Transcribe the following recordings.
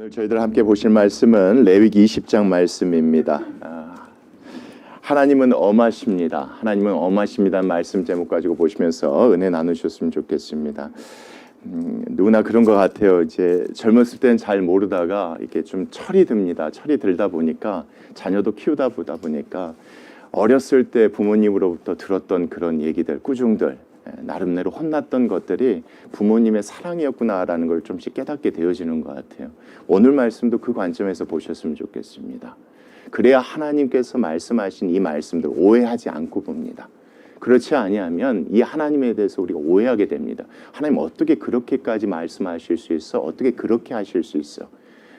오늘 저희들 함께 보실 말씀은 레위기 20장 말씀입니다. 하나님은 엄하십니다. 하나님은 엄하십니다는 말씀 제목 가지고 보시면서 은혜 나누셨으면 좋겠습니다. 누구나 그런 것 같아요. 이제 젊었을 때는 잘 모르다가 이렇게 좀 철이 듭니다. 철이 들다 보니까 자녀도 키우다 보다 보니까 어렸을 때 부모님으로부터 들었던 그런 얘기들, 꾸중들, 나름대로 혼났던 것들이 부모님의 사랑이었구나라는 걸 좀씩 깨닫게 되어지는 것 같아요. 오늘 말씀도 그 관점에서 보셨으면 좋겠습니다. 그래야 하나님께서 말씀하신 이 말씀들 오해하지 않고 봅니다. 그렇지 아니하면 이 하나님에 대해서 우리가 오해하게 됩니다. 하나님 어떻게 그렇게까지 말씀하실 수 있어? 어떻게 그렇게 하실 수 있어?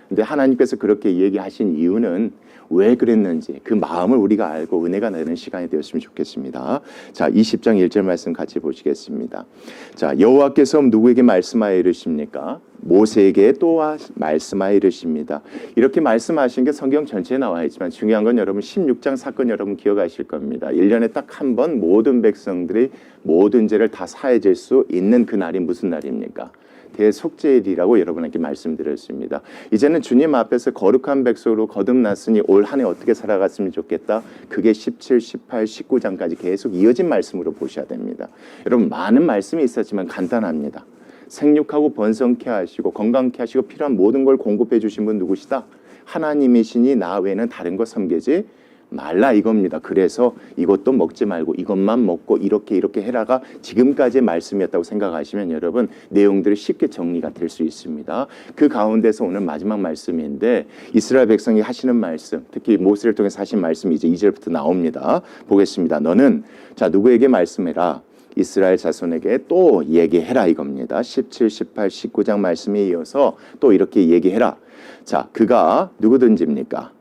근데 하나님께서 그렇게 얘기하신 이유는 왜 그랬는지 그 마음을 우리가 알고 은혜가 되는 시간이 되었으면 좋겠습니다. 자, 20장 1절 말씀 같이 보시겠습니다. 자, 여호와께서 누구에게 말씀하여 이르십니까? 모세에게 또 말씀하여 이르십니다. 이렇게 말씀하신 게 성경 전체에 나와 있지만 중요한 건 여러분 16장 사건 여러분 기억하실 겁니다. 1년에 딱 한 번 모든 백성들이 모든 죄를 다 사해질 수 있는 그 날이 무슨 날입니까? 대속죄일이라고 여러분에게 말씀드렸습니다. 이제는 주님 앞에서 거룩한 백성으로 거듭났으니 올 한 해 어떻게 살아갔으면 좋겠다. 그게 17, 18, 19장까지 계속 이어진 말씀으로 보셔야 됩니다. 여러분 많은 말씀이 있었지만 간단합니다. 생육하고 번성케 하시고 건강케 하시고 필요한 모든 걸 공급해 주신 분 누구시다? 하나님이시니 나 외에는 다른 거 섬기지 말라 이겁니다. 그래서 이것도 먹지 말고 이것만 먹고 이렇게 해라가 지금까지의 말씀이었다고 생각하시면 여러분 내용들이 쉽게 정리가 될 수 있습니다. 그 가운데서 오늘 마지막 말씀인데 이스라엘 백성이 하시는 말씀, 특히 모세를 통해서 하신 말씀이 이제 2절부터 나옵니다. 보겠습니다. 너는 자 누구에게 말씀해라? 이스라엘 자손에게 또 얘기해라 이겁니다. 17, 18, 19장 말씀에 이어서 또 이렇게 얘기해라. 자, 그가 누구든지입니까?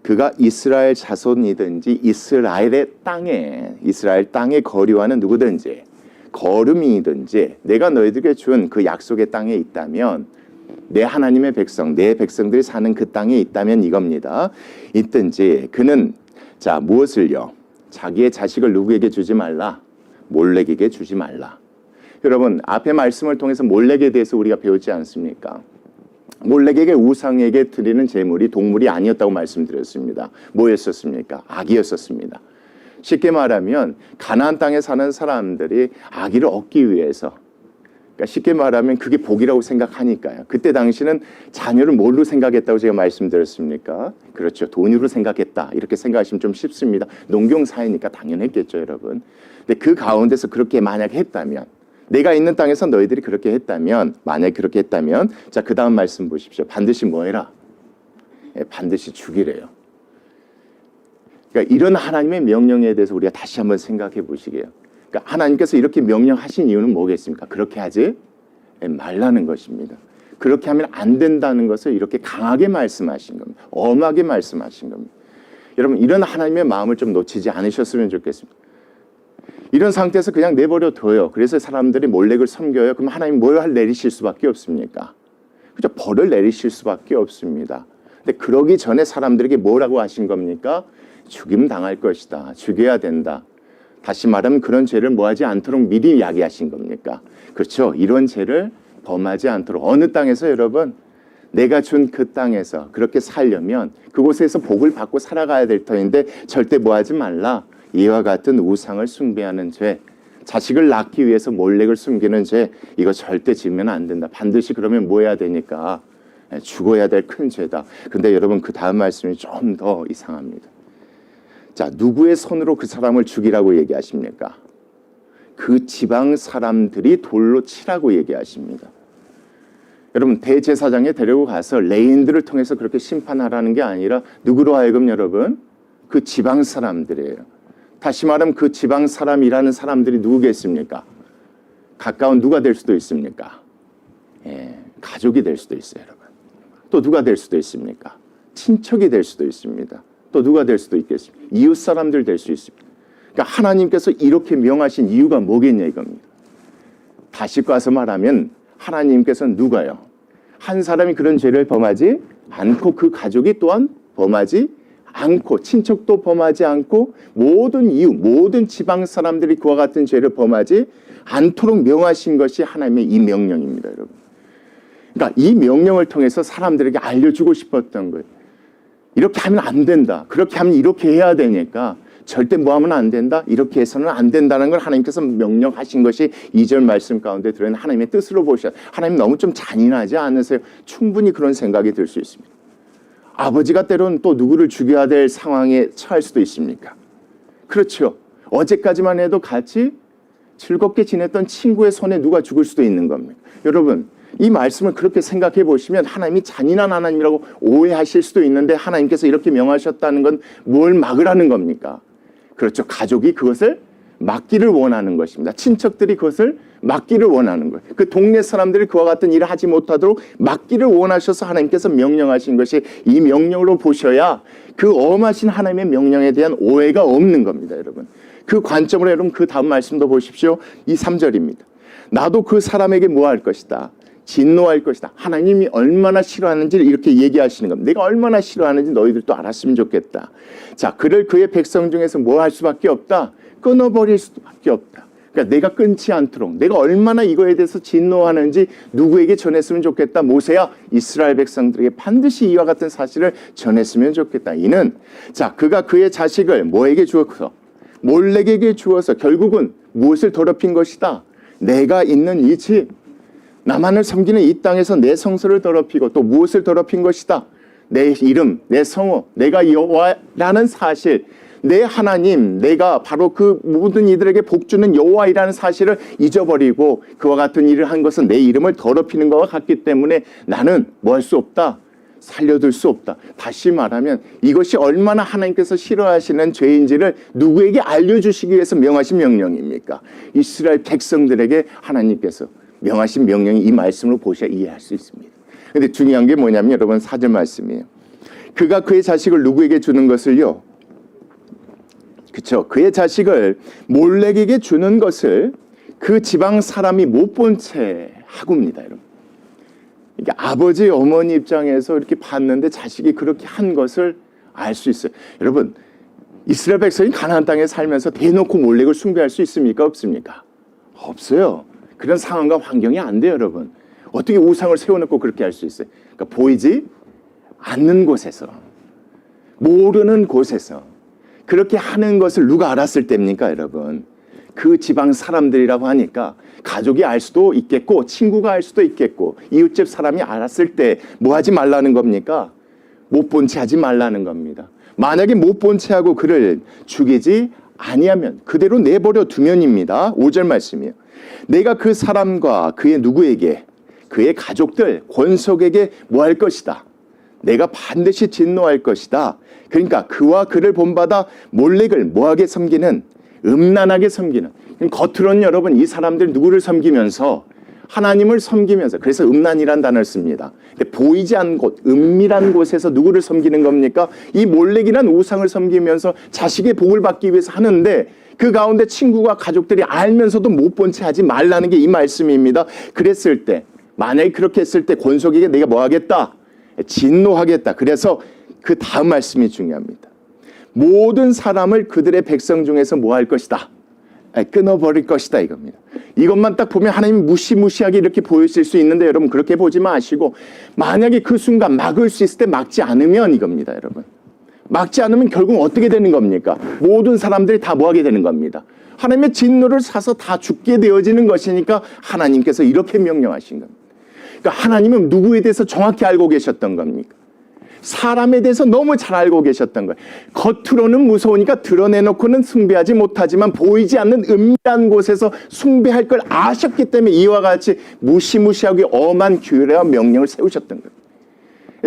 그가 이스라엘 자손이든지 이스라엘 땅에 거류하는 누구든지 거름이든지 내가 너희들에게 준 그 약속의 땅에 있다면 내 하나님의 백성, 내 백성들이 사는 그 땅에 있다면 이겁니다. 있든지 그는 자 무엇을요? 자기의 자식을 누구에게 주지 말라? 몰렉에게 주지 말라. 여러분 앞에 말씀을 통해서 몰렉에 대해서 우리가 배웠지 않습니까? 몰렉에게 우상에게 드리는 제물이 동물이 아니었다고 말씀드렸습니다. 뭐였었습니까? 악이었었습니다. 쉽게 말하면 가나안 땅에 사는 사람들이 아기를 얻기 위해서 그러니까 쉽게 말하면 그게 복이라고 생각하니까요. 그때 당시는 자녀를 뭘로 생각했다고 제가 말씀드렸습니까? 그렇죠. 돈으로 생각했다. 이렇게 생각하시면 좀 쉽습니다. 농경사회니까 당연했겠죠, 여러분. 근데 그 가운데서 그렇게 만약 했다면 내가 있는 땅에서 너희들이 그렇게 했다면 만약에 그렇게 했다면 자, 그 다음 말씀 보십시오. 반드시 뭐 해라? 반드시 죽이래요. 그러니까 이런 하나님의 명령에 대해서 우리가 다시 한번 생각해 보시게요. 그러니까 하나님께서 이렇게 명령하신 이유는 뭐겠습니까? 그렇게 하지 말라는 것입니다. 그렇게 하면 안 된다는 것을 이렇게 강하게 말씀하신 겁니다. 엄하게 말씀하신 겁니다. 여러분 이런 하나님의 마음을 좀 놓치지 않으셨으면 좋겠습니다. 이런 상태에서 그냥 내버려 둬요. 그래서 사람들이 몰렉을 섬겨요. 그럼 하나님 뭘 내리실 수밖에 없습니까? 그죠? 벌을 내리실 수밖에 없습니다. 근데 그러기 전에 사람들에게 뭐라고 하신 겁니까? 죽임 당할 것이다. 죽여야 된다. 다시 말하면 그런 죄를 뭐하지 않도록 미리 이야기하신 겁니까? 그렇죠. 이런 죄를 범하지 않도록 어느 땅에서 여러분 내가 준 그 땅에서 그렇게 살려면 그곳에서 복을 받고 살아가야 될 터인데 절대 뭐하지 말라. 이와 같은 우상을 숭배하는 죄, 자식을 낳기 위해서 몰렉을 숨기는 죄, 이거 절대 지으면 안 된다. 반드시 그러면 뭐 해야 되니까? 죽어야 될 큰 죄다. 근데 여러분 그 다음 말씀이 좀 더 이상합니다. 자, 누구의 손으로 그 사람을 죽이라고 얘기하십니까? 그 지방 사람들이 돌로 치라고 얘기하십니다. 여러분 대제사장에 데리고 가서 레인들을 통해서 그렇게 심판하라는 게 아니라 누구로 하여금 여러분? 그 지방 사람들이에요. 다시 말하면 그 지방 사람이라는 사람들이 누구겠습니까? 가까운 누가 될 수도 있습니까? 가족이 될 수도 있어요, 여러분. 또 누가 될 수도 있습니까? 친척이 될 수도 있습니다. 또 누가 될 수도 있겠습니까? 이웃 사람들 될 수 있습니다. 그러니까 하나님께서 이렇게 명하신 이유가 뭐겠냐 이겁니다. 다시 까서 말하면 하나님께서는 누가요? 한 사람이 그런 죄를 범하지 않고 그 가족이 또한 범하지 않고 친척도 범하지 않고 모든 이웃, 모든 지방 사람들이 그와 같은 죄를 범하지 않도록 명하신 것이 하나님의 이 명령입니다, 여러분. 그러니까 이 명령을 통해서 사람들에게 알려주고 싶었던 거예요. 이렇게 하면 안 된다. 그렇게 하면 이렇게 해야 되니까 절대 뭐 하면 안 된다. 이렇게 해서는 안 된다는 걸 하나님께서 명령하신 것이 2절 말씀 가운데 들어있는 하나님의 뜻으로 보셔. 하나님 너무 좀 잔인하지 않으세요? 충분히 그런 생각이 들 수 있습니다. 아버지가 때로는 또 누구를 죽여야 될 상황에 처할 수도 있습니까? 그렇죠. 어제까지만 해도 같이 즐겁게 지냈던 친구의 손에 누가 죽을 수도 있는 겁니다. 여러분, 이 말씀을 그렇게 생각해 보시면 하나님이 잔인한 하나님이라고 오해하실 수도 있는데 하나님께서 이렇게 명하셨다는 건 뭘 막으라는 겁니까? 그렇죠. 가족이 그것을 막기를 원하는 것입니다. 친척들이 그것을 막기를 원하는 거예요. 그 동네 사람들이 그와 같은 일을 하지 못하도록 막기를 원하셔서 하나님께서 명령하신 것이 이 명령으로 보셔야 그 엄하신 하나님의 명령에 대한 오해가 없는 겁니다, 여러분. 그 관점으로 여러분 그 다음 말씀도 보십시오. 이 3절입니다. 나도 그 사람에게 뭐 할 것이다. 진노할 것이다. 하나님이 얼마나 싫어하는지를 이렇게 얘기하시는 겁니다. 내가 얼마나 싫어하는지 너희들도 알았으면 좋겠다. 자, 그를 그의 백성 중에서 뭐 할 수밖에 없다. 끊어버릴 수밖에 없다. 그러니까 내가 끊지 않도록 내가 얼마나 이거에 대해서 진노하는지 누구에게 전했으면 좋겠다. 모세야 이스라엘 백성들에게 반드시 이와 같은 사실을 전했으면 좋겠다. 이는 자, 그가 그의 자식을 뭐에게 주어서 몰렉에게 주어서 결국은 무엇을 더럽힌 것이다. 내가 있는 이 집 나만을 섬기는 이 땅에서 내 성소를 더럽히고 또 무엇을 더럽힌 것이다. 내 이름, 내 성호, 내가 여호와라는 사실, 내 하나님, 내가 바로 그 모든 이들에게 복주는 여호와이라는 사실을 잊어버리고 그와 같은 일을 한 것은 내 이름을 더럽히는 것과 같기 때문에 나는 뭐 할 수 없다. 살려둘 수 없다. 다시 말하면 이것이 얼마나 하나님께서 싫어하시는 죄인지를 누구에게 알려주시기 위해서 명하신 명령입니까? 이스라엘 백성들에게 하나님께서 명하신 명령이 이 말씀으로 보셔야 이해할 수 있습니다. 그런데 중요한 게 뭐냐면 여러분 4절 말씀이에요. 그가 그의 자식을 누구에게 주는 것을요. 그렇죠. 그의 자식을 몰렉에게 주는 것을 그 지방 사람이 못 본 채 하고입니다. 여러분. 그러니까 아버지 어머니 입장에서 이렇게 봤는데 자식이 그렇게 한 것을 알 수 있어요. 여러분 이스라엘 백성이 가나안 땅에 살면서 대놓고 몰렉을 숭배할 수 있습니까? 없습니까? 없어요. 그런 상황과 환경이 안 돼요, 여러분. 어떻게 우상을 세워놓고 그렇게 할 수 있어요? 그러니까 보이지 않는 곳에서, 모르는 곳에서 그렇게 하는 것을 누가 알았을 때입니까, 여러분? 그 지방 사람들이라고 하니까 가족이 알 수도 있겠고 친구가 알 수도 있겠고 이웃집 사람이 알았을 때 뭐 하지 말라는 겁니까? 못 본 채 하지 말라는 겁니다. 만약에 못 본 채 하고 그를 죽이지 아니하면 그대로 내버려 두면입니다. 5절 말씀이에요. 내가 그 사람과 그의 누구에게 그의 가족들 권속에게 뭐 할 것이다. 내가 반드시 진노할 것이다. 그러니까 그와 그를 본받아 몰렉을 뭐하게 섬기는 음란하게 섬기는 겉으로는 여러분 이 사람들 누구를 섬기면서 하나님을 섬기면서 그래서 음란이란 단어를 씁니다. 근데 보이지 않는 곳 은밀한 곳에서 누구를 섬기는 겁니까? 이 몰렉이란 우상을 섬기면서 자식의 복을 받기 위해서 하는데 그 가운데 친구가 가족들이 알면서도 못 본 채 하지 말라는 게 이 말씀입니다. 그랬을 때 만약에 그렇게 했을 때 권속에게 내가 뭐 하겠다? 진노하겠다. 그래서 그 다음 말씀이 중요합니다. 모든 사람을 그들의 백성 중에서 뭐 할 것이다? 끊어버릴 것이다 이겁니다. 이것만 딱 보면 하나님이 무시무시하게 이렇게 보이실 수 있는데 여러분 그렇게 보지 마시고 만약에 그 순간 막을 수 있을 때 막지 않으면 이겁니다. 여러분 막지 않으면 결국 어떻게 되는 겁니까? 모든 사람들이 다 뭐하게 되는 겁니다. 하나님의 진노를 사서 다 죽게 되어지는 것이니까 하나님께서 이렇게 명령하신 겁니다. 그러니까 하나님은 누구에 대해서 정확히 알고 계셨던 겁니까? 사람에 대해서 너무 잘 알고 계셨던 거예요. 겉으로는 무서우니까 드러내놓고는 숭배하지 못하지만 보이지 않는 은밀한 곳에서 숭배할 걸 아셨기 때문에 이와 같이 무시무시하게 엄한 규례와 명령을 세우셨던 거예요.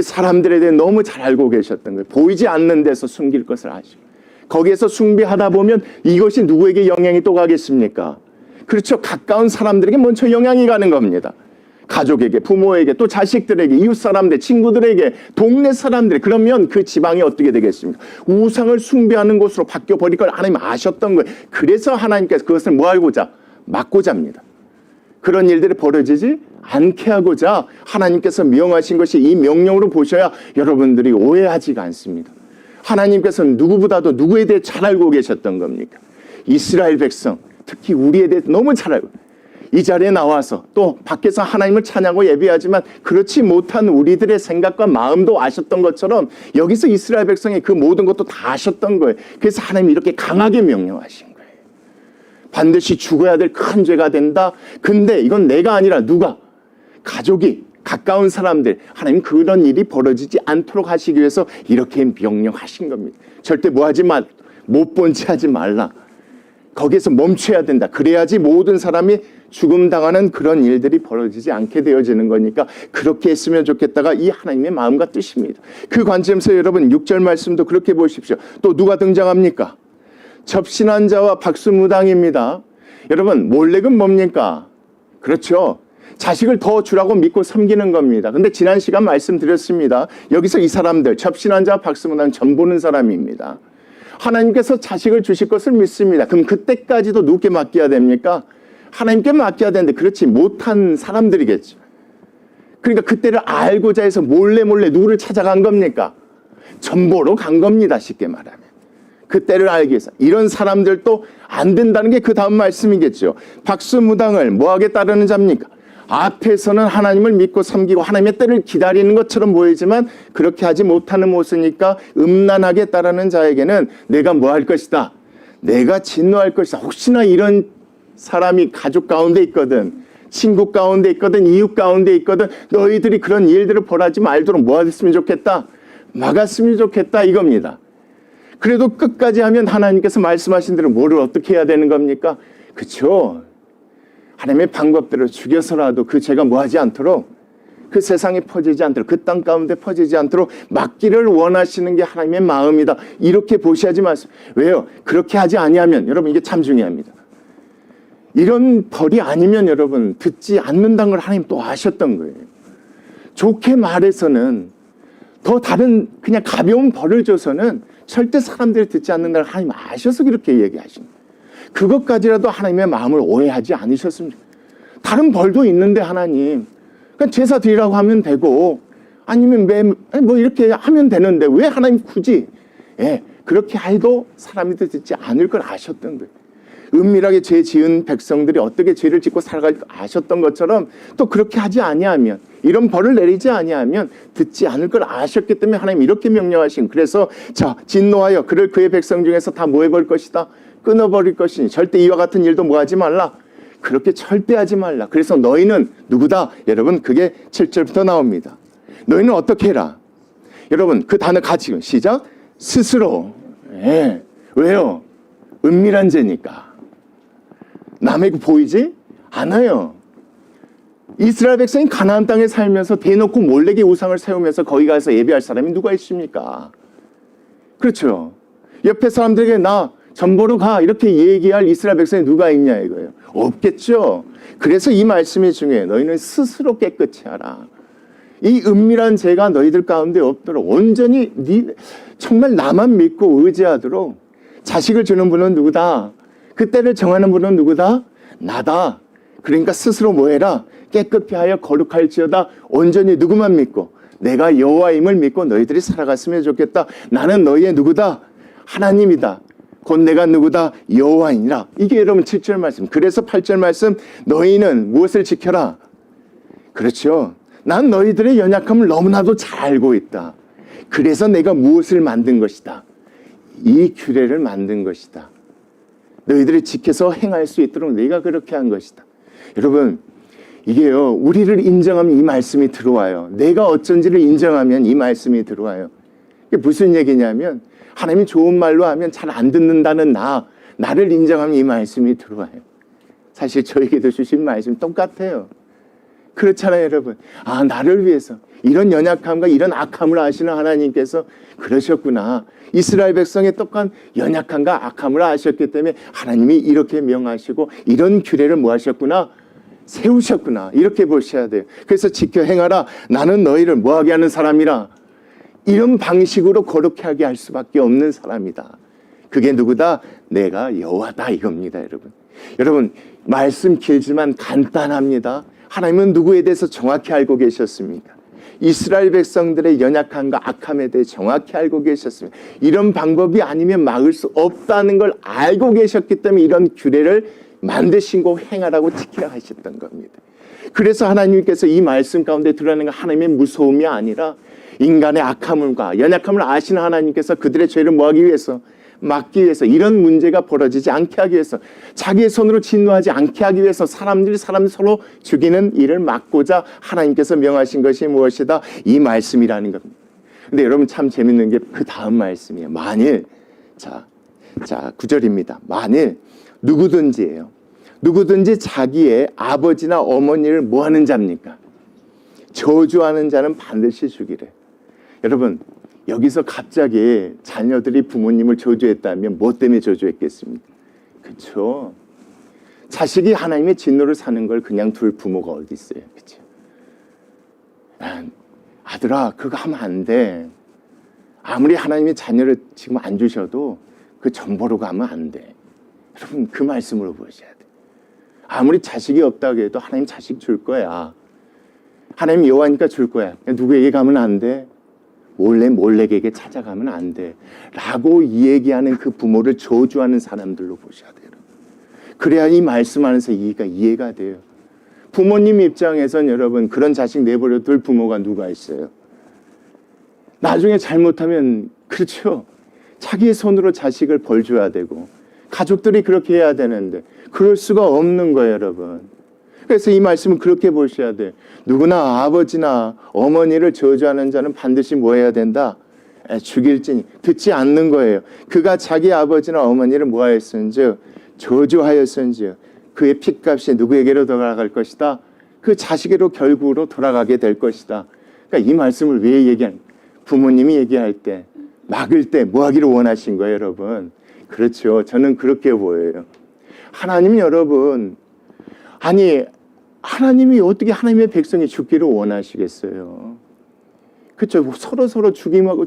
사람들에 대해 너무 잘 알고 계셨던 거예요. 보이지 않는 데서 숨길 것을 아시고 거기에서 숭배하다 보면 이것이 누구에게 영향이 또 가겠습니까? 그렇죠. 가까운 사람들에게 먼저 영향이 가는 겁니다. 가족에게, 부모에게, 또 자식들에게, 이웃 사람들, 친구들에게, 동네 사람들. 그러면 그 지방이 어떻게 되겠습니까? 우상을 숭배하는 곳으로 바뀌어 버릴 걸 하나님 아셨던 거예요. 그래서 하나님께서 그것을 뭐 하고자? 막고자 합니다. 그런 일들이 벌어지지 않게 하고자 하나님께서 명하신 것이 이 명령으로 보셔야 여러분들이 오해하지가 않습니다. 하나님께서는 누구보다도 누구에 대해 잘 알고 계셨던 겁니까? 이스라엘 백성, 특히 우리에 대해 너무 잘 알고 이 자리에 나와서 또 밖에서 하나님을 찬양하고 예배하지만 그렇지 못한 우리들의 생각과 마음도 아셨던 것처럼 여기서 이스라엘 백성의 그 모든 것도 다 아셨던 거예요. 그래서 하나님이 이렇게 강하게 명령하신 거예요. 반드시 죽어야 될 큰 죄가 된다. 근데 이건 내가 아니라 누가? 가족이, 가까운 사람들, 하나님 그런 일이 벌어지지 않도록 하시기 위해서 이렇게 명령하신 겁니다. 절대 뭐 하지 말, 못 본 채 하지 말라. 거기에서 멈춰야 된다. 그래야지 모든 사람이 죽음당하는 그런 일들이 벌어지지 않게 되어지는 거니까 그렇게 했으면 좋겠다가 이 하나님의 마음과 뜻입니다. 그 관점에서 여러분 6절 말씀도 그렇게 보십시오. 또 누가 등장합니까? 접신한 자와 박수무당입니다. 여러분 몰렉은 뭡니까? 그렇죠. 자식을 더 주라고 믿고 섬기는 겁니다. 근데 지난 시간 말씀드렸습니다. 여기서 이 사람들 접신한 자와 박수무당 전 보는 사람입니다. 하나님께서 자식을 주실 것을 믿습니다. 그럼 그때까지도 누구께 맡겨야 됩니까? 하나님께 맡겨야 되는데 그렇지 못한 사람들이겠죠. 그러니까 그때를 알고자 해서 몰래 누구를 찾아간 겁니까? 전보로 간 겁니다. 쉽게 말하면. 그때를 알기 위해서. 이런 사람들도 안 된다는 게 그 다음 말씀이겠죠. 박수무당을 뭐하게 따르는 자입니까? 앞에서는 하나님을 믿고 섬기고 하나님의 때를 기다리는 것처럼 보이지만 그렇게 하지 못하는 모습이니까 음란하게 따르는 자에게는 내가 뭐 할 것이다. 내가 진노할 것이다. 혹시나 이런 사람이 가족 가운데 있거든. 친구 가운데 있거든. 이웃 가운데 있거든. 너희들이 그런 일들을 벌하지 말도록 뭐 했으면 좋겠다. 막았으면 좋겠다 이겁니다. 그래도 끝까지 하면 하나님께서 말씀하신 대로 뭐를 어떻게 해야 되는 겁니까? 그렇죠. 하나님의 방법대로 죽여서라도 그 죄가 뭐하지 않도록 그 세상에 퍼지지 않도록 그 땅 가운데 퍼지지 않도록 막기를 원하시는 게 하나님의 마음이다. 이렇게 보셔야지 마세요. 왜요? 그렇게 하지 아니하면 여러분 이게 참 중요합니다. 이런 벌이 아니면 여러분 듣지 않는다는 걸 하나님 또 아셨던 거예요. 좋게 말해서는 더 다른 그냥 가벼운 벌을 줘서는 절대 사람들이 듣지 않는다는 걸 하나님 아셔서 그렇게 얘기하신 거예요. 그것까지라도 하나님의 마음을 오해하지 않으셨으면 좋겠어요. 다른 벌도 있는데 하나님 그냥 제사 드리라고 하면 되고 아니면 뭐 이렇게 하면 되는데 왜 하나님 굳이 그렇게 해도 사람이 듣지 않을 걸 아셨던 거예요. 은밀하게 죄 지은 백성들이 어떻게 죄를 짓고 살아갈 아셨던 것처럼 또 그렇게 하지 아니하면 이런 벌을 내리지 아니하면 듣지 않을 걸 아셨기 때문에 하나님 이렇게 명령하신 그래서 자 진노하여 그를 그의 백성 중에서 다 뭐 해볼 것이다. 끊어버릴 것이니 절대 이와 같은 일도 뭐 하지 말라. 그렇게 절대 하지 말라. 그래서 너희는 누구다? 여러분 그게 7절부터 나옵니다. 너희는 어떻게 해라? 여러분 그 단어 같이 시작. 스스로. 왜요? 은밀한 죄니까. 남에게 보이지 않아요. 이스라엘 백성이 가나안 땅에 살면서 대놓고 몰렉의 우상을 세우면서 거기 가서 예배할 사람이 누가 있습니까? 그렇죠. 옆에 사람들에게 나 전보로 가 이렇게 얘기할 이스라엘 백성이 누가 있냐 이거예요. 없겠죠. 그래서 이 말씀이 중요해요. 너희는 스스로 깨끗이 하라. 이 은밀한 죄가 너희들 가운데 없도록 온전히 정말 나만 믿고 의지하도록 자식을 주는 분은 누구다? 그때를 정하는 분은 누구다? 나다. 그러니까 스스로 뭐해라? 깨끗히 하여 거룩할지어다. 온전히 누구만 믿고 내가 여호와임을 믿고 너희들이 살아갔으면 좋겠다. 나는 너희의 누구다? 하나님이다. 곧 내가 누구다? 여호와이니라. 이게 여러분 7절 말씀. 그래서 8절 말씀 너희는 무엇을 지켜라? 그렇죠. 난 너희들의 연약함을 너무나도 잘 알고 있다. 그래서 내가 무엇을 만든 것이다. 이 규례를 만든 것이다. 너희들이 지켜서 행할 수 있도록 내가 그렇게 한 것이다. 여러분 이게요 우리를 인정하면 이 말씀이 들어와요. 내가 어쩐지를 인정하면 이 말씀이 들어와요. 이게 무슨 얘기냐면 하나님이 좋은 말로 하면 잘 안 듣는다는 나를 인정하면 이 말씀이 들어와요. 사실 저에게도 주신 말씀 똑같아요. 그렇잖아요 여러분. 나를 위해서 이런 연약함과 이런 악함을 아시는 하나님께서 그러셨구나. 이스라엘 백성의 똑같은 연약함과 악함을 아셨기 때문에 하나님이 이렇게 명하시고 이런 규례를 뭐 하셨구나? 세우셨구나. 이렇게 보셔야 돼요. 그래서 지켜 행하라. 나는 너희를 뭐하게 하는 사람이라. 이런 방식으로 거룩하게 하게 할 수밖에 없는 사람이다. 그게 누구다? 내가 여호와다 이겁니다 여러분. 여러분 말씀 길지만 간단합니다. 하나님은 누구에 대해서 정확히 알고 계셨습니까? 이스라엘 백성들의 연약함과 악함에 대해 정확히 알고 계셨습니다. 이런 방법이 아니면 막을 수 없다는 걸 알고 계셨기 때문에 이런 규례를 만드신 거 행하라고 지키라 하셨던 겁니다. 그래서 하나님께서 이 말씀 가운데 드러나는 하나님의 무서움이 아니라 인간의 악함과 연약함을 아시는 하나님께서 그들의 죄를 뭐하기 위해서, 막기 위해서, 이런 문제가 벌어지지 않게 하기 위해서, 자기의 손으로 진노하지 않게 하기 위해서 사람들이 서로 죽이는 일을 막고자 하나님께서 명하신 것이 무엇이다? 이 말씀이라는 겁니다. 근데 여러분 참 재밌는 게 그 다음 말씀이에요. 만일, 자 9절입니다. 만일 누구든지 자기의 아버지나 어머니를 뭐하는 자입니까? 저주하는 자는 반드시 죽이래. 여러분 여기서 갑자기 자녀들이 부모님을 저주했다면 뭐 때문에 저주했겠습니까? 그렇죠? 자식이 하나님의 진노를 사는 걸 그냥 둘 부모가 어디 있어요? 그렇죠? 아들아 그거 하면 안 돼. 아무리 하나님이 자녀를 지금 안 주셔도 그 정보로 가면 안 돼. 여러분 그 말씀으로 보셔야 돼. 아무리 자식이 없다고 해도 하나님 자식 줄 거야. 하나님 여호와니까 줄 거야. 누구에게 가면 안 돼. 몰래에게 찾아가면 안 돼. 라고 얘기하는 그 부모를 저주하는 사람들로 보셔야 돼요. 그래야 이 말씀 안에서 이해가 돼요. 부모님 입장에선 여러분 그런 자식 내버려 둘 부모가 누가 있어요? 나중에 잘못하면 그렇죠. 자기의 손으로 자식을 벌줘야 되고 가족들이 그렇게 해야 되는데 그럴 수가 없는 거예요, 여러분. 그래서 이 말씀은 그렇게 보셔야 돼요. 누구나 아버지나 어머니를 저주하는 자는 반드시 뭐 해야 된다? 죽일지니. 듣지 않는 거예요. 그가 자기 아버지나 어머니를 뭐 하였은지 저주하였은지 그의 핏값이 누구에게로 돌아갈 것이다? 그 자식에게로 결국으로 돌아가게 될 것이다. 그러니까 이 말씀을 왜 얘기하는 거예요? 부모님이 얘기할 때 막을 때 뭐 하기를 원하신 거예요, 여러분? 그렇죠. 저는 그렇게 보여요. 하나님 여러분, 아니 하나님이 어떻게 하나님의 백성이 죽기를 원하시겠어요? 그렇죠. 서로 죽임하고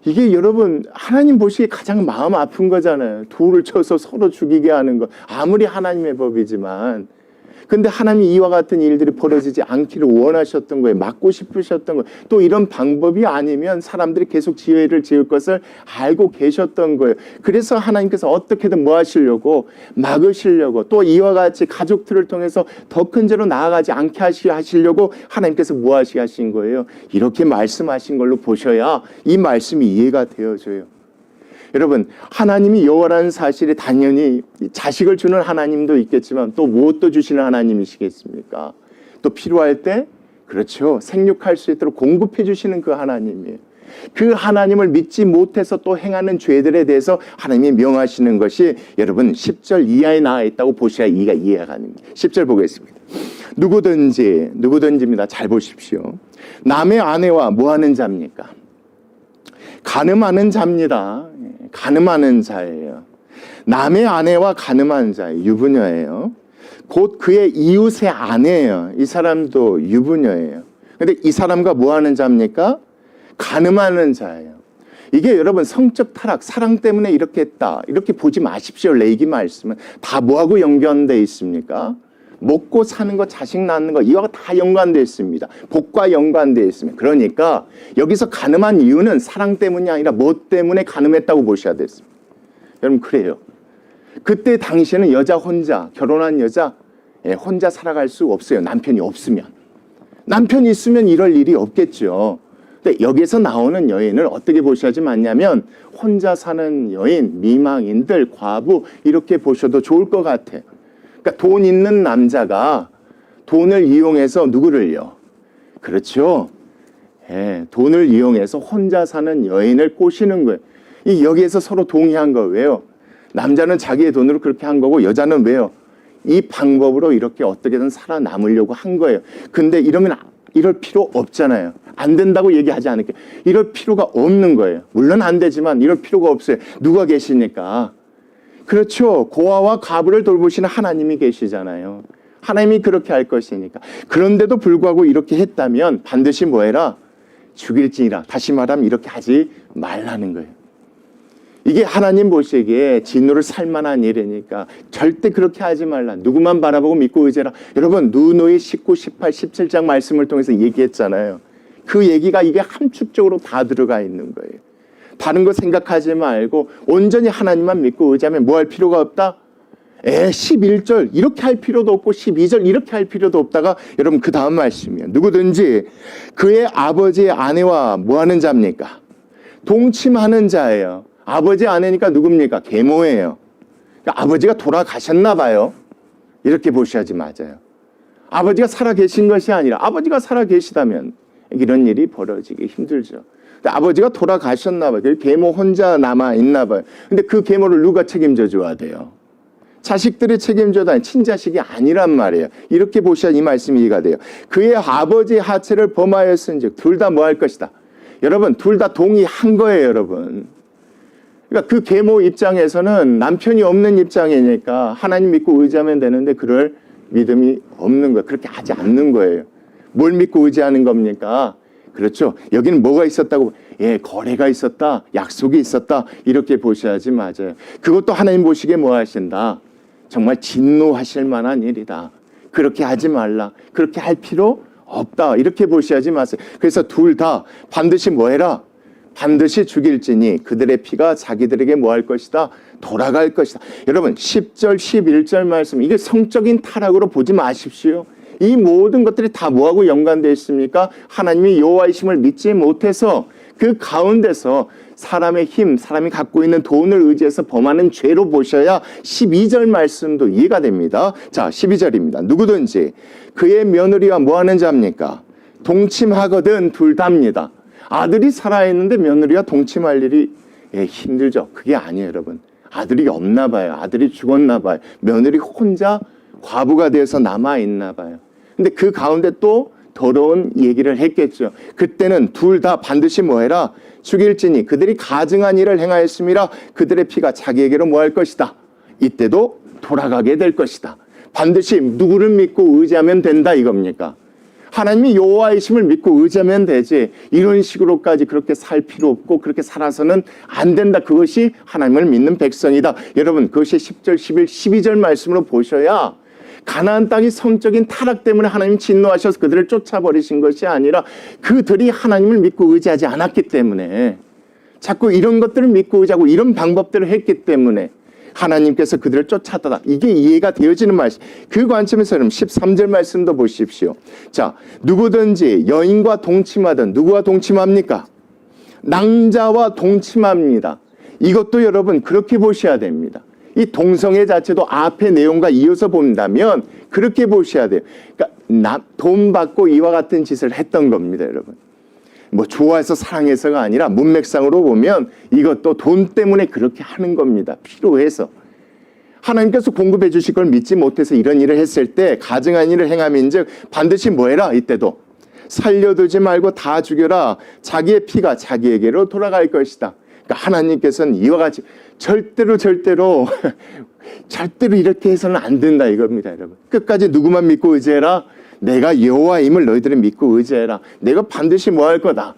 이게 여러분 하나님 보시기에 가장 마음 아픈 거잖아요. 돌을 쳐서 서로 죽이게 하는 거. 아무리 하나님의 법이지만 근데 하나님이 이와 같은 일들이 벌어지지 않기를 원하셨던 거예요. 막고 싶으셨던 거예요. 또 이런 방법이 아니면 사람들이 계속 지혜를 지을 것을 알고 계셨던 거예요. 그래서 하나님께서 어떻게든 뭐 하시려고 막으시려고 또 이와 같이 가족들을 통해서 더 큰 죄로 나아가지 않게 하시려고 하나님께서 뭐 하신 거예요? 이렇게 말씀하신 걸로 보셔야 이 말씀이 이해가 되어져요. 여러분 하나님이 여호와라는 사실이 당연히 자식을 주는 하나님도 있겠지만 또 무엇도 주시는 하나님이시겠습니까? 또 필요할 때 그렇죠. 생육할 수 있도록 공급해 주시는 그 하나님이에요. 그 하나님을 믿지 못해서 또 행하는 죄들에 대해서 하나님이 명하시는 것이 여러분 10절 이하에 나와 있다고 보셔야 이해가 됩니다. 10절 보겠습니다. 누구든지입니다. 잘 보십시오. 남의 아내와 뭐 하는 자입니까? 간음하는 자입니다. 간음하는 자예요. 남의 아내와 간음하는 자예요. 유부녀예요. 곧 그의 이웃의 아내예요. 이 사람도 유부녀예요. 근데 이 사람과 뭐 하는 자입니까? 간음하는 자예요. 이게 여러분 성적 타락, 사랑 때문에 이렇게 했다. 이렇게 보지 마십시오. 레위기 말씀은 다 뭐하고 연관되어 있습니까? 먹고 사는 것, 자식 낳는 것 이와 다 연관되어 있습니다. 복과 연관되어 있습니다. 그러니까 여기서 간음한 이유는 사랑 때문이 아니라 뭐 때문에 간음했다고 보셔야 됐습니다. 여러분 그래요. 그때 당시에는 여자 혼자, 결혼한 여자 혼자 살아갈 수 없어요. 남편이 없으면. 남편이 있으면 이럴 일이 없겠죠. 근데 여기서 나오는 여인을 어떻게 보셔야지 맞냐면 혼자 사는 여인, 미망인들, 과부 이렇게 보셔도 좋을 것 같아요. 그러니까 돈 있는 남자가 돈을 이용해서 누구를요? 그렇죠. 돈을 이용해서 혼자 사는 여인을 꼬시는 거예요. 여기에서 서로 동의한 거 왜요? 남자는 자기의 돈으로 그렇게 한 거고 여자는 왜요? 이 방법으로 이렇게 어떻게든 살아남으려고 한 거예요. 근데 이러면 이럴 필요 없잖아요. 안 된다고 얘기하지 않을게요. 이럴 필요가 없는 거예요. 물론 안 되지만 이럴 필요가 없어요. 누가 계시니까? 그렇죠. 고아와 과부를 돌보시는 하나님이 계시잖아요. 하나님이 그렇게 할 것이니까. 그런데도 불구하고 이렇게 했다면 반드시 뭐 해라? 죽일지니라. 다시 말하면 이렇게 하지 말라는 거예요. 이게 하나님 보시기에 진노를 살 만한 일이니까 절대 그렇게 하지 말라. 누구만 바라보고 믿고 의지해라. 여러분 누누이 19, 18, 17장 말씀을 통해서 얘기했잖아요. 그 얘기가 이게 함축적으로 다 들어가 있는 거예요. 다른 거 생각하지 말고 온전히 하나님만 믿고 의지하면 뭐 할 필요가 없다? 11절 이렇게 할 필요도 없고 12절 이렇게 할 필요도 없다가 여러분 그 다음 말씀이에요. 누구든지 그의 아버지의 아내와 뭐하는 자입니까? 동침하는 자예요. 아버지 아내니까 누굽니까? 계모예요. 그러니까 아버지가 돌아가셨나 봐요. 이렇게 보셔야지 맞아요. 아버지가 살아계신 것이 아니라 아버지가 살아계시다면 이런 일이 벌어지기 힘들죠. 근데 아버지가 돌아가셨나 봐요. 계모 혼자 남아있나 봐요. 근데 그 계모를 누가 책임져 줘야 돼요? 자식들이 책임져도 친자식이 아니란 말이에요. 이렇게 보셔야 이 말씀이 이해가 돼요. 그의 아버지의 하체를 범하였은즉 둘 다 뭐 할 것이다. 여러분 둘 다 동의한 거예요. 여러분. 그러니까 그 계모 입장에서는 남편이 없는 입장이니까 하나님 믿고 의지하면 되는데 그럴 믿음이 없는 거예요. 그렇게 하지 않는 거예요. 뭘 믿고 의지하는 겁니까? 그렇죠. 여기는 뭐가 있었다고? 예, 거래가 있었다. 약속이 있었다. 이렇게 보셔야지 맞아요. 그것도 하나님 보시기에 뭐 하신다? 정말 진노하실 만한 일이다. 그렇게 하지 말라. 그렇게 할 필요 없다. 이렇게 보셔야지 마세요. 그래서 둘 다 반드시 뭐 해라? 반드시 죽일지니 그들의 피가 자기들에게 뭐 할 것이다? 돌아갈 것이다. 여러분 10절 11절 말씀 이게 성적인 타락으로 보지 마십시오. 이 모든 것들이 다 뭐하고 연관되어 있습니까? 하나님이 여호와이심을 믿지 못해서 그 가운데서 사람의 힘, 사람이 갖고 있는 돈을 의지해서 범하는 죄로 보셔야 12절 말씀도 이해가 됩니다. 자, 12절입니다. 누구든지 그의 며느리와 뭐 하는 자입니까? 동침하거든 둘 다입니다. 아들이 살아있는데 며느리와 동침할 일이 힘들죠. 그게 아니에요, 여러분. 아들이 없나 봐요. 아들이 죽었나 봐요. 며느리 혼자 과부가 되어서 남아있나 봐요. 근데 그 가운데 또 더러운 얘기를 했겠죠. 그때는 둘 다 반드시 뭐 해라? 죽일지니 그들이 가증한 일을 행하였음이라 그들의 피가 자기에게로 뭐 할 것이다. 이때도 돌아가게 될 것이다. 반드시 누구를 믿고 의지하면 된다 이겁니까? 하나님이 여호와이심을 믿고 의지하면 되지 이런 식으로까지 그렇게 살 필요 없고 그렇게 살아서는 안 된다. 그것이 하나님을 믿는 백성이다. 여러분 그것이 10절, 11, 12절 말씀으로 보셔야 가나안 땅이 성적인 타락 때문에 하나님이 진노하셔서 그들을 쫓아버리신 것이 아니라 그들이 하나님을 믿고 의지하지 않았기 때문에 자꾸 이런 것들을 믿고 의지하고 이런 방법들을 했기 때문에 하나님께서 그들을 쫓았다. 이게 이해가 되어지는 말씀. 그 관점에서 그럼 13절 말씀도 보십시오. 자, 누구든지 여인과 동침하든 누구와 동침합니까? 낭자와 동침합니다. 이것도 여러분 그렇게 보셔야 됩니다. 이 동성애 자체도 앞의 내용과 이어서 본다면 그렇게 보셔야 돼요. 그러니까 돈 받고 이와 같은 짓을 했던 겁니다, 여러분. 뭐 좋아해서 사랑해서가 아니라 문맥상으로 보면 이것도 돈 때문에 그렇게 하는 겁니다. 필요해서. 하나님께서 공급해 주실 걸 믿지 못해서 이런 일을 했을 때 가증한 일을 행함인즉 반드시 뭐 해라? 이때도 살려두지 말고 다 죽여라. 자기의 피가 자기에게로 돌아갈 것이다. 그러니까 하나님께서는 이와 같이 절대로 이렇게 해서는 안 된다 이겁니다, 여러분. 끝까지 누구만 믿고 의지해라? 내가 여호와임을 너희들은 믿고 의지해라. 내가 반드시 뭐 할 거다.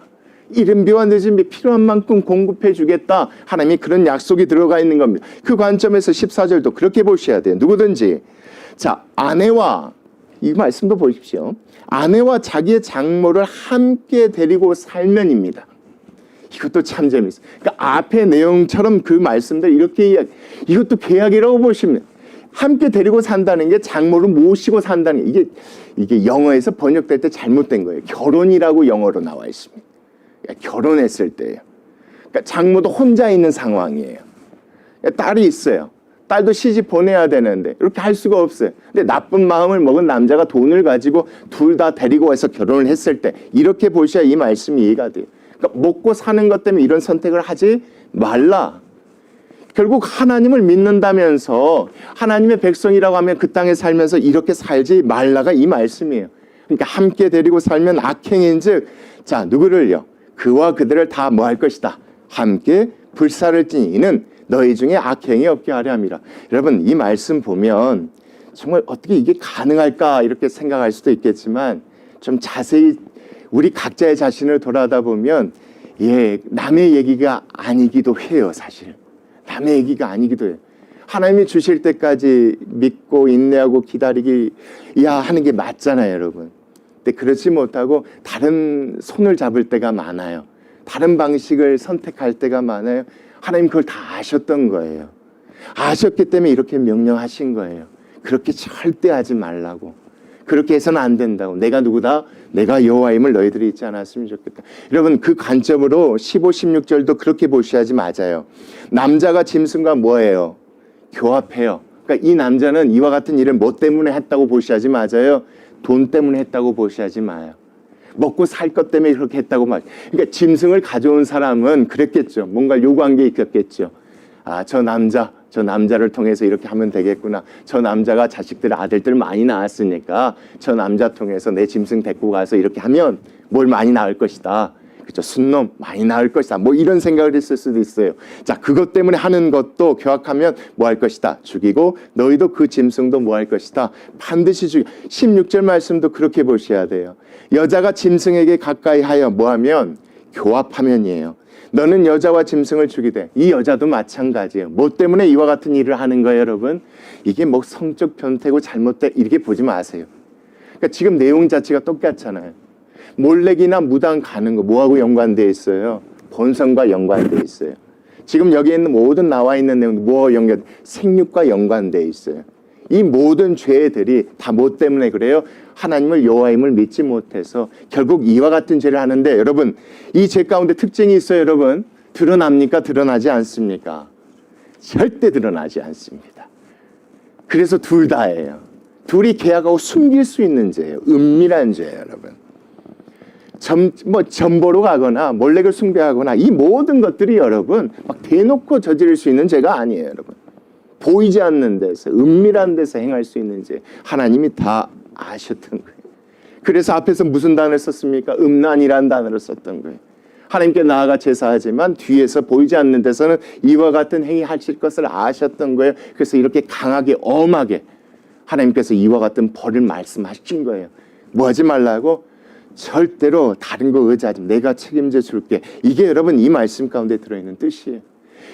이른비와 늦은비 필요한 만큼 공급해 주겠다. 하나님이 그런 약속이 들어가 있는 겁니다. 그 관점에서 14절도 그렇게 보셔야 돼요. 누구든지 자 아내와 이 말씀도 보십시오. 아내와 자기의 장모를 함께 데리고 살면입니다. 이것도 참 재밌어요. 그러니까 앞의 내용처럼 그 말씀들 이렇게 이야기. 이것도 계약이라고 보시면 함께 데리고 산다는 게 장모를 모시고 산다는 게 이게 영어에서 번역될 때 잘못된 거예요. 결혼이라고 영어로 나와 있습니다. 그러니까 결혼했을 때예요. 그러니까 장모도 혼자 있는 상황이에요. 그러니까 딸이 있어요. 딸도 시집 보내야 되는데 이렇게 할 수가 없어요. 근데 나쁜 마음을 먹은 남자가 돈을 가지고 둘 다 데리고 와서 결혼을 했을 때 이렇게 보셔야 이 말씀이 이해가 돼요. 그러니까 먹고 사는 것 때문에 이런 선택을 하지 말라. 결국 하나님을 믿는다면서 하나님의 백성이라고 하면 그 땅에 살면서 이렇게 살지 말라가 이 말씀이에요. 그러니까 함께 데리고 살면 악행인즉 자 누구를요? 그와 그들을 다 뭐 할 것이다. 함께 불사를 찌니 이는 너희 중에 악행이 없게 하려 함이라. 여러분 이 말씀 보면 정말 어떻게 이게 가능할까 이렇게 생각할 수도 있겠지만 좀 자세히 우리 각자의 자신을 돌아다 보면 남의 얘기가 아니기도 해요. 사실 남의 얘기가 아니기도 해요. 하나님이 주실 때까지 믿고 인내하고 기다리기야 하는 게 맞잖아요, 여러분. 근데 그렇지 못하고 다른 손을 잡을 때가 많아요. 다른 방식을 선택할 때가 많아요. 하나님 그걸 다 아셨던 거예요. 아셨기 때문에 이렇게 명령하신 거예요. 그렇게 절대 하지 말라고. 그렇게 해서는 안 된다고. 내가 누구다? 내가 여호와임을 너희들이 잊지 않았으면 좋겠다. 여러분 그 관점으로 15, 16절도 그렇게 보셔야지 맞아요. 남자가 짐승과 뭐예요? 교합해요. 그러니까 이 남자는 이와 같은 일을 뭐 때문에 했다고 보셔야지 맞아요. 돈 때문에 했다고 보셔야지 마요. 먹고 살 것 때문에 그렇게 했다고 말. 그러니까 짐승을 가져온 사람은 그랬겠죠. 뭔가 요구한 게 있겠죠. 아, 저 남자를 통해서 이렇게 하면 되겠구나. 저 남자가 자식들, 아들들 많이 낳았으니까 저 남자 통해서 내 짐승 데리고 가서 이렇게 하면 뭘 많이 낳을 것이다. 그렇죠. 순놈 많이 낳을 것이다. 뭐 이런 생각을 했을 수도 있어요. 자, 그것 때문에 하는 것도 교합하면 뭐 할 것이다. 죽이고 너희도 그 짐승도 뭐 할 것이다. 반드시 죽여. 16절 말씀도 그렇게 보셔야 돼요. 여자가 짐승에게 가까이 하여 뭐 하면? 교합하면이에요. 너는 여자와 짐승을 죽이되. 이 여자도 마찬가지예요. 뭐 때문에 이와 같은 일을 하는 거예요, 여러분? 이게 뭐 성적 변태고 잘못돼 이렇게 보지 마세요. 그러니까 지금 내용 자체가 똑같잖아요. 몰렉이나 무당 가는 거 뭐하고 연관되어 있어요? 본성과 연관되어 있어요. 지금 여기 있는 모든 나와 있는 내용도 뭐와 연관? 생육과 연관되어 있어요. 이 모든 죄들이 다 뭐 때문에 그래요? 하나님을 여호와임을 믿지 못해서 결국 이와 같은 죄를 하는데 여러분 이 죄 가운데 특징이 있어요. 여러분 드러납니까? 드러나지 않습니까? 절대 드러나지 않습니다. 그래서 둘 다예요. 둘이 계약하고 숨길 수 있는 죄예요. 은밀한 죄예요, 여러분. 전보로 가거나 몰렉을 숭배하거나 이 모든 것들이 여러분 막 대놓고 저지를 수 있는 죄가 아니에요, 여러분. 보이지 않는 데서 은밀한 데서 행할 수 있는 죄 하나님이 다 아셨던 거예요. 그래서 앞에서 무슨 단어를 썼습니까? 음란이라는 단어를 썼던 거예요. 하나님께 나아가 제사하지만 뒤에서 보이지 않는 데서는 이와 같은 행위 하실 것을 아셨던 거예요. 그래서 이렇게 강하게 엄하게 하나님께서 이와 같은 벌을 말씀하신 거예요. 뭐 하지 말라고? 절대로 다른 거 의지하지 내가 책임져 줄게. 이게 여러분 이 말씀 가운데 들어있는 뜻이에요.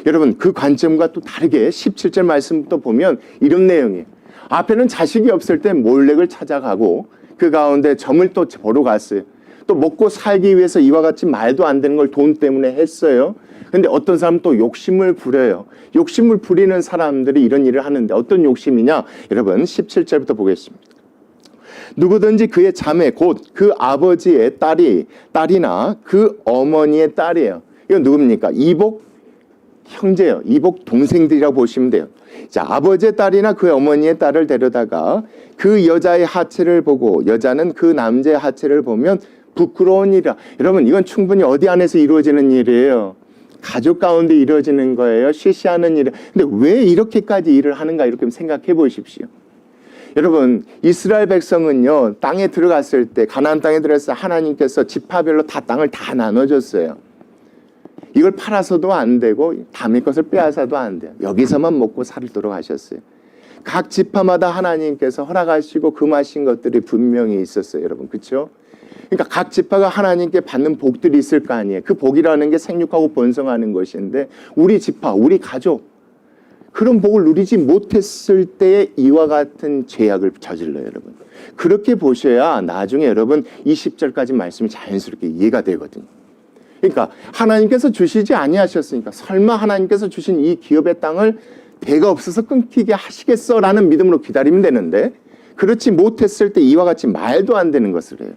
여러분 그 관점과 또 다르게 17절 말씀부터 보면 이런 내용이에요. 앞에는 자식이 없을 때 몰렉을 찾아가고 그 가운데 점을 또 보러 갔어요. 또 먹고 살기 위해서 이와 같이 말도 안 되는 걸 돈 때문에 했어요. 근데 어떤 사람은 또 욕심을 부려요. 욕심을 부리는 사람들이 이런 일을 하는데 어떤 욕심이냐? 여러분 17절부터 보겠습니다. 누구든지 그의 자매 곧 그 아버지의 딸이나 그 어머니의 딸이에요. 이건 누굽니까? 이복 형제요. 이복 동생들이라고 보시면 돼요. 자, 아버지의 딸이나 그 어머니의 딸을 데려다가 그 여자의 하체를 보고 여자는 그 남자의 하체를 보면 부끄러운 일이라. 여러분 이건 충분히 어디 안에서 이루어지는 일이에요. 가족 가운데 이루어지는 거예요. 쉬쉬하는 일. 근데 왜 이렇게까지 일을 하는가 이렇게 생각해 보십시오. 여러분 이스라엘 백성은요 땅에 들어갔을 때 가나안 땅에 들어갔을 때 하나님께서 지파별로 다 땅을 다 나눠줬어요. 이걸 팔아서도 안 되고 남의 것을 빼앗아도 안 돼요. 여기서만 먹고 살도록 하셨어요. 각 지파마다 하나님께서 허락하시고 금하신 것들이 분명히 있었어요. 여러분 그렇죠? 그러니까 각 지파가 하나님께 받는 복들이 있을 거 아니에요. 그 복이라는 게 생육하고 번성하는 것인데 우리 지파, 우리 가족 그런 복을 누리지 못했을 때에 이와 같은 죄악을 저질러요, 여러분. 그렇게 보셔야 나중에 여러분 20절까지 말씀이 자연스럽게 이해가 되거든요. 그러니까 하나님께서 주시지 아니하셨으니까 설마 하나님께서 주신 이 기업의 땅을 배가 없어서 끊기게 하시겠어라는 믿음으로 기다리면 되는데 그렇지 못했을 때 이와 같이 말도 안 되는 것을 해요.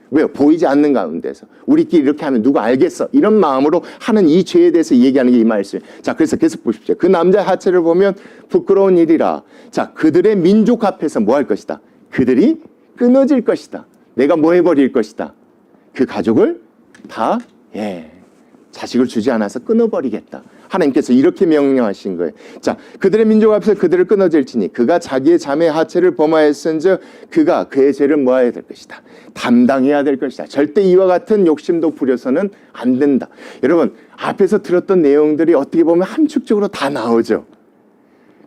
왜요? 보이지 않는 가운데서 우리끼리 이렇게 하면 누가 알겠어 이런 마음으로 하는 이 죄에 대해서 얘기하는 게 이 말씀. 자, 그래서 계속 보십시오. 그 남자의 하체를 보면 부끄러운 일이라. 자, 그들의 민족 앞에서 뭐 할 것이다? 그들이 끊어질 것이다. 내가 뭐 해버릴 것이다? 그 가족을 다 자식을 주지 않아서 끊어버리겠다. 하나님께서 이렇게 명령하신 거예요. 자, 그들의 민족 앞에서 그들을 끊어질지니 그가 자기의 자매의 하체를 범하였은즉 그가 그의 죄를 뭐해야 될 것이다. 담당해야 될 것이다. 절대 이와 같은 욕심도 부려서는 안 된다. 여러분 앞에서 들었던 내용들이 어떻게 보면 함축적으로 다 나오죠.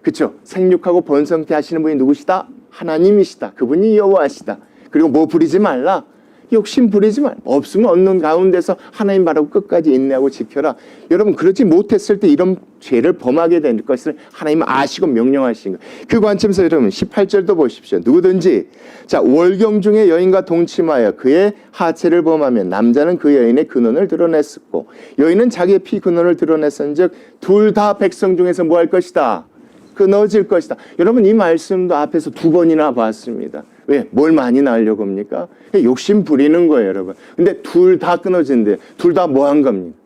그렇죠? 생육하고 번성케 하시는 분이 누구시다? 하나님이시다. 그분이 여호와시다. 그리고 뭐 부리지 말라? 욕심 부리지 말. 없으면 없는 가운데서 하나님 바라고 끝까지 인내하고 지켜라. 여러분 그러지 못했을 때 이런 죄를 범하게 될 것을 하나님 아시고 명령하신 거예요. 그 관점에서 여러분 18절도 보십시오. 누구든지 자 월경 중에 여인과 동침하여 그의 하체를 범하면 남자는 그 여인의 근원을 드러냈었고 여인은 자기의 피 근원을 드러냈은즉 둘 다 백성 중에서 뭐 할 것이다? 끊어질 것이다. 여러분 이 말씀도 앞에서 2번이나 봤습니다. 왜? 뭘 많이 낳으려고 합니까? 욕심 부리는 거예요, 여러분. 근데 둘 다 끊어진대. 둘 다 뭐 한 겁니까?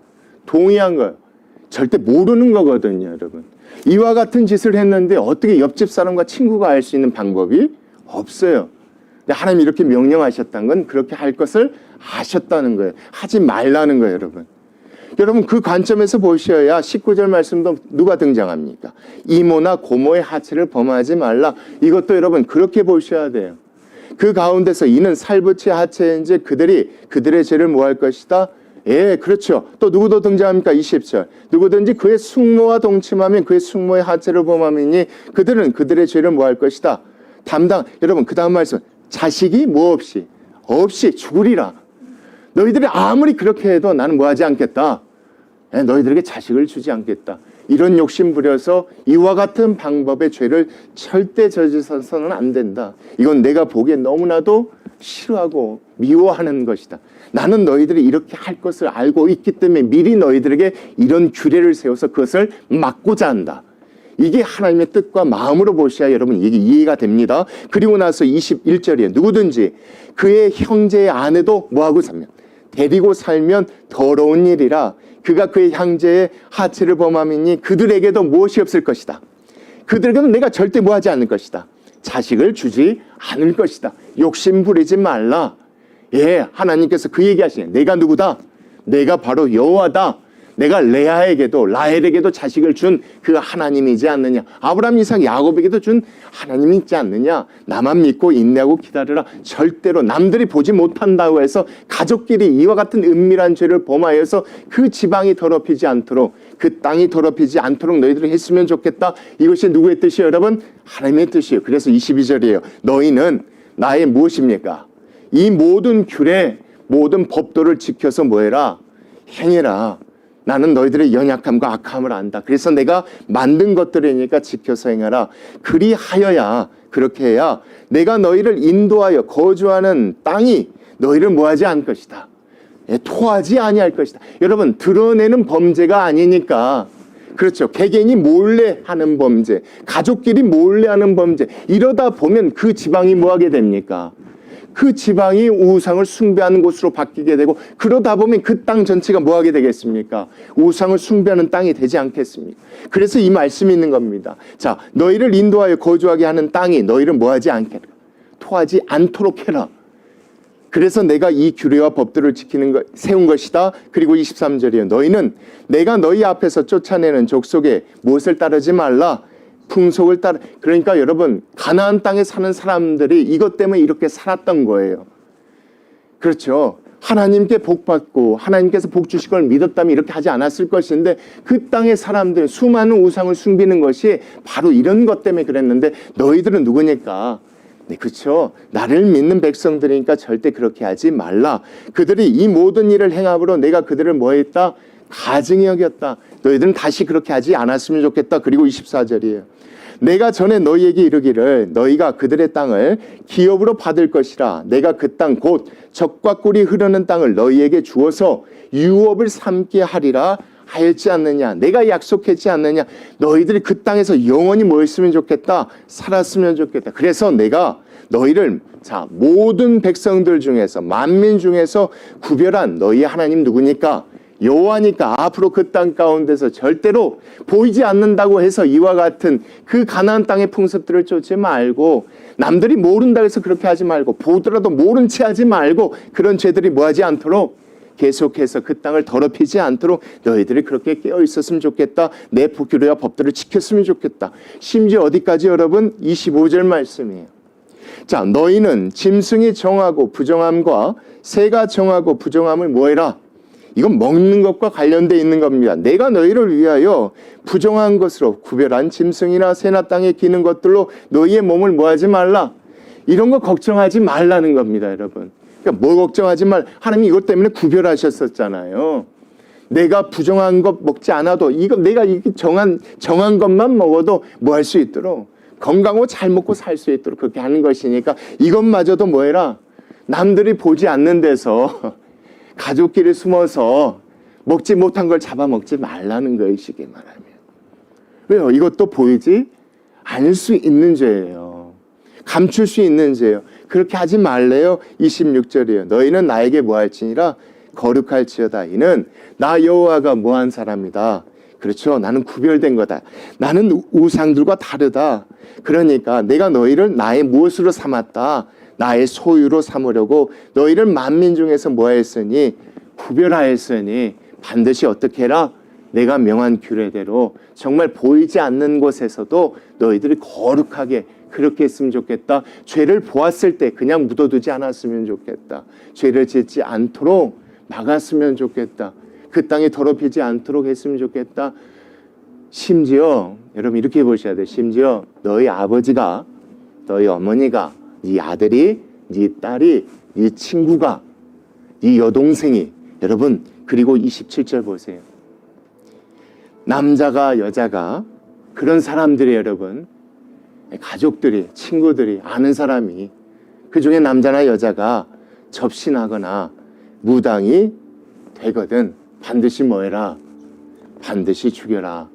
동의한 거예요. 절대 모르는 거거든요, 여러분. 이와 같은 짓을 했는데 어떻게 옆집 사람과 친구가 알 수 있는 방법이 없어요. 근데 하나님이 이렇게 명령하셨다는 건 그렇게 할 것을 아셨다는 거예요. 하지 말라는 거예요, 여러분. 여러분 그 관점에서 보셔야 19절 말씀도 누가 등장합니까? 이모나 고모의 하체를 범하지 말라. 이것도 여러분 그렇게 보셔야 돼요. 그 가운데서 이는 살부치의 하체인지 그들의 죄를 뭐할 것이다? 예, 그렇죠. 또 누구도 등장합니까? 20절. 누구든지 그의 숙모와 동침하면 그의 숙모의 하체를 범하니 그들은 그들의 죄를 뭐할 것이다? 여러분 그 다음 말씀. 자식이 뭐 없이 죽으리라. 너희들이 아무리 그렇게 해도 나는 뭐 하지 않겠다. 너희들에게 자식을 주지 않겠다. 이런 욕심 부려서 이와 같은 방법의 죄를 절대 저지서는 안 된다. 이건 내가 보기에 너무나도 싫어하고 미워하는 것이다. 나는 너희들이 이렇게 할 것을 알고 있기 때문에 미리 너희들에게 이런 규례를 세워서 그것을 막고자 한다. 이게 하나님의 뜻과 마음으로 보셔야 여러분 이게 이해가 됩니다. 그리고 나서 21절이에요. 누구든지 그의 형제의 아내도 뭐하고 살면 데리고 살면 더러운 일이라. 그가 그의 형제의 하체를 범함이니 그들에게도 무엇이 없을 것이다. 그들에게도 내가 절대 뭐하지 않을 것이다. 자식을 주지 않을 것이다. 욕심 부리지 말라. 예, 하나님께서 그 얘기하시네. 내가 누구다? 내가 바로 여호와다. 내가 레아에게도 라헬에게도 자식을 준 그 하나님이지 않느냐. 아브라함, 이삭, 야곱에게도 준 하나님이 있지 않느냐. 나만 믿고 인내하고 기다려라. 절대로 남들이 보지 못한다고 해서 가족끼리 이와 같은 은밀한 죄를 범하여서 그 지방이 더럽히지 않도록, 그 땅이 더럽히지 않도록 너희들이 했으면 좋겠다. 이것이 누구의 뜻이에요, 여러분? 하나님의 뜻이에요. 그래서 22절이에요. 너희는 나의 무엇입니까? 이 모든 규례, 모든 법도를 지켜서 뭐해라? 행해라. 나는 너희들의 연약함과 악함을 안다. 그래서 내가 만든 것들이니까 지켜서 행하라. 그리하여야, 그렇게 해야 내가 너희를 인도하여 거주하는 땅이 너희를 뭐하지 않을 것이다. 토하지 아니할 것이다. 여러분 드러내는 범죄가 아니니까, 그렇죠. 개개인이 몰래 하는 범죄, 가족끼리 몰래 하는 범죄, 이러다 보면 그 지방이 뭐하게 됩니까? 그 지방이 우상을 숭배하는 곳으로 바뀌게 되고, 그러다 보면 그 땅 전체가 뭐하게 되겠습니까? 우상을 숭배하는 땅이 되지 않겠습니까? 그래서 이 말씀이 있는 겁니다. 자, 너희를 인도하여 거주하게 하는 땅이 너희를 뭐하지 않게, 토하지 않도록 해라. 그래서 내가 이 규례와 법들을 세운 것이다. 그리고 23절이에요. 너희는 내가 너희 앞에서 쫓아내는 족속에 무엇을 따르지 말라. 풍속을 따라. 그러니까 여러분 가나안 땅에 사는 사람들이 이것 때문에 이렇게 살았던 거예요. 그렇죠. 하나님께 복 받고 하나님께서 복 주실 걸 믿었다면 이렇게 하지 않았을 것인데, 그 땅의 사람들 수많은 우상을 숨기는 것이 바로 이런 것 때문에 그랬는데, 너희들은 누구니까? 네, 그렇죠. 나를 믿는 백성들이니까 절대 그렇게 하지 말라. 그들이 이 모든 일을 행함으로 내가 그들을 뭐했다? 가증히 여겼다. 너희들은 다시 그렇게 하지 않았으면 좋겠다. 그리고 24절이에요. 내가 전에 너희에게 이르기를 너희가 그들의 땅을 기업으로 받을 것이라. 내가 그 땅 곧 젖과 꿀이 흐르는 땅을 너희에게 주어서 유업을 삼게 하리라 하였지 않느냐. 내가 약속했지 않느냐. 너희들이 그 땅에서 영원히 뭐 했으면 좋겠다? 살았으면 좋겠다. 그래서 내가 너희를 모든 백성들 중에서, 만민 중에서 구별한 너희 하나님 누구니까? 여호와니까. 앞으로 그 땅 가운데서 절대로 보이지 않는다고 해서 이와 같은 그 가나안 땅의 풍습들을 쫓지 말고, 남들이 모른다고 해서 그렇게 하지 말고, 보더라도 모른 채 하지 말고, 그런 죄들이 뭐하지 않도록 계속해서 그 땅을 더럽히지 않도록 너희들이 그렇게 깨어 있었으면 좋겠다. 내 규례와 법들을 지켰으면 좋겠다. 심지어 어디까지 여러분? 25절 말씀이에요. 자, 너희는 짐승이 정하고 부정함과 새가 정하고 부정함을 뭐해라? 이건 먹는 것과 관련되어 있는 겁니다. 내가 너희를 위하여 부정한 것으로 구별한 짐승이나 새나 땅에 기는 것들로 너희의 몸을 뭐하지 말라. 이런 거 걱정하지 말라는 겁니다, 여러분. 그러니까 뭐 걱정하지 말. 하나님이 이것 때문에 구별하셨었잖아요. 내가 부정한 것 먹지 않아도 내가 정한 것만 먹어도 뭐 할 수 있도록, 건강하고 잘 먹고 살 수 있도록 그렇게 하는 것이니까, 이것마저도 뭐해라. 남들이 보지 않는 데서 가족끼리 숨어서 먹지 못한 걸 잡아먹지 말라는 것이기 말하면. 왜요? 이것도 보이지 아닐 수 있는 죄예요. 감출 수 있는 죄예요. 그렇게 하지 말래요. 26절이에요. 너희는 나에게 뭐할지니라 거룩할지어다. 이는 나 여호와가 뭐한 사람이다. 그렇죠. 나는 구별된 거다. 나는 우상들과 다르다. 그러니까 내가 너희를 나의 무엇으로 삼았다. 나의 소유로 삼으려고 너희를 만민 중에서 뭐했으니 구별하였으니 반드시 어떻게 해라. 내가 명한 규례대로 정말 보이지 않는 곳에서도 너희들이 거룩하게 그렇게 했으면 좋겠다. 죄를 보았을 때 그냥 묻어두지 않았으면 좋겠다. 죄를 짓지 않도록 막았으면 좋겠다. 그 땅이 더럽히지 않도록 했으면 좋겠다. 심지어 여러분 이렇게 보셔야 돼요. 심지어 너희 아버지가, 너희 어머니가, 네 아들이, 네 딸이, 네 친구가, 네 여동생이, 여러분 그리고 27절 보세요. 남자가 여자가 그런 사람들이 여러분 가족들이, 친구들이, 아는 사람이 그중에 남자나 여자가 접신하거나 무당이 되거든 반드시 뭐해라? 반드시 죽여라.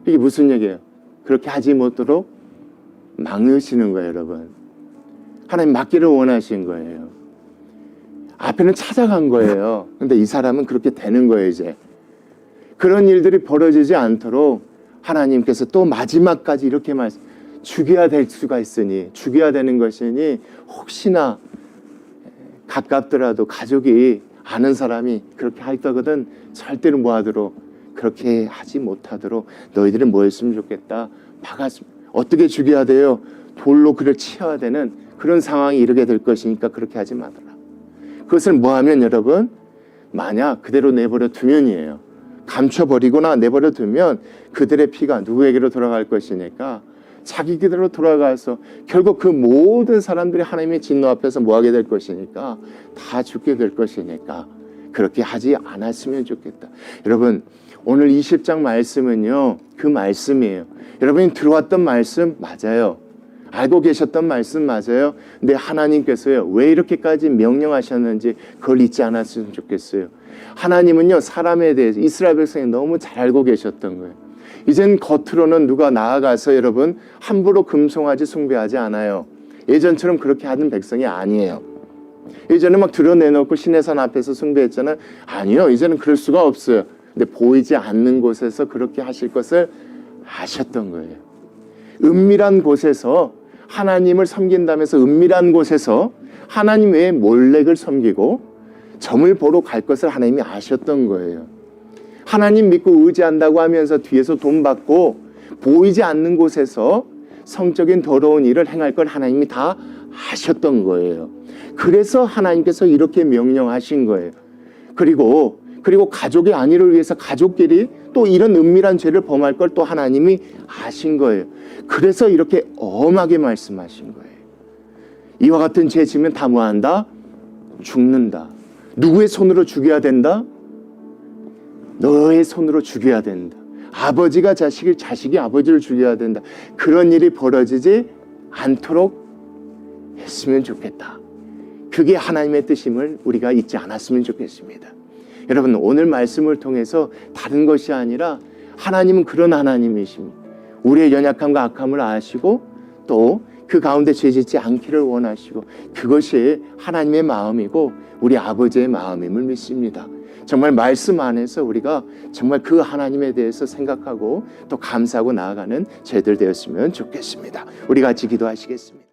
이게 무슨 얘기예요? 그렇게 하지 못도록 막으시는 거예요, 여러분. 하나님 막기를 원하신 거예요. 앞에는 찾아간 거예요. 근데 이 사람은 그렇게 되는 거예요, 이제. 그런 일들이 벌어지지 않도록 하나님께서 또 마지막까지 이렇게 죽여야 될 수가 있으니, 죽여야 되는 것이니 혹시나 가깝더라도 가족이 아는 사람이 그렇게 할 거거든 절대로 뭐하도록 그렇게 하지 못하도록 너희들은 뭐 했으면 좋겠다. 어떻게 죽여야 돼요? 돌로 그를 치어야 되는 그런 상황이 이르게 될 것이니까 그렇게 하지 말아라. 그것을 뭐 하면 여러분? 만약 그대로 내버려 두면이에요. 감춰버리거나 내버려 두면 그들의 피가 누구에게로 돌아갈 것이니까 자기 그대로 돌아가서 결국 그 모든 사람들이 하나님의 진노 앞에서 뭐하게 될 것이니까 다 죽게 될 것이니까 그렇게 하지 않았으면 좋겠다. 여러분 오늘 20장 말씀은요 그 말씀이에요. 여러분이 들어왔던 말씀 맞아요. 알고 계셨던 말씀 맞아요. 근데 하나님께서요 왜 이렇게까지 명령하셨는지 그걸 잊지 않았으면 좋겠어요. 하나님은요 사람에 대해서 이스라엘 백성이 너무 잘 알고 계셨던 거예요. 이젠 겉으로는 누가 나아가서 여러분 함부로 금송아지 숭배하지 않아요. 예전처럼 그렇게 하는 백성이 아니에요. 예전에 막 드러내놓고 신의 산 앞에서 숭배했잖아요. 아니요, 이제는 그럴 수가 없어요. 근데 보이지 않는 곳에서 그렇게 하실 것을 아셨던 거예요. 은밀한 곳에서 하나님을 섬긴다면서 은밀한 곳에서 하나님 외에 몰렉을 섬기고 점을 보러 갈 것을 하나님이 아셨던 거예요. 하나님 믿고 의지한다고 하면서 뒤에서 돈 받고 보이지 않는 곳에서 성적인 더러운 일을 행할 걸 하나님이 다 아셨던 거예요. 그래서 하나님께서 이렇게 명령하신 거예요. 그리고 가족의 안위를 위해서 가족끼리 또 이런 은밀한 죄를 범할 걸 또 하나님이 아신 거예요. 그래서 이렇게 엄하게 말씀하신 거예요. 이와 같은 죄 지면 다 뭐한다? 죽는다. 누구의 손으로 죽여야 된다? 너의 손으로 죽여야 된다. 아버지가 자식을, 자식이 아버지를 죽여야 된다. 그런 일이 벌어지지 않도록 했으면 좋겠다. 그게 하나님의 뜻임을 우리가 잊지 않았으면 좋겠습니다. 여러분 오늘 말씀을 통해서 다른 것이 아니라 하나님은 그런 하나님이십니다. 우리의 연약함과 악함을 아시고 또 그 가운데 죄짓지 않기를 원하시고 그것이 하나님의 마음이고 우리 아버지의 마음임을 믿습니다. 정말 말씀 안에서 우리가 정말 그 하나님에 대해서 생각하고 또 감사하고 나아가는 저희들 되었으면 좋겠습니다. 우리 같이 기도하시겠습니다.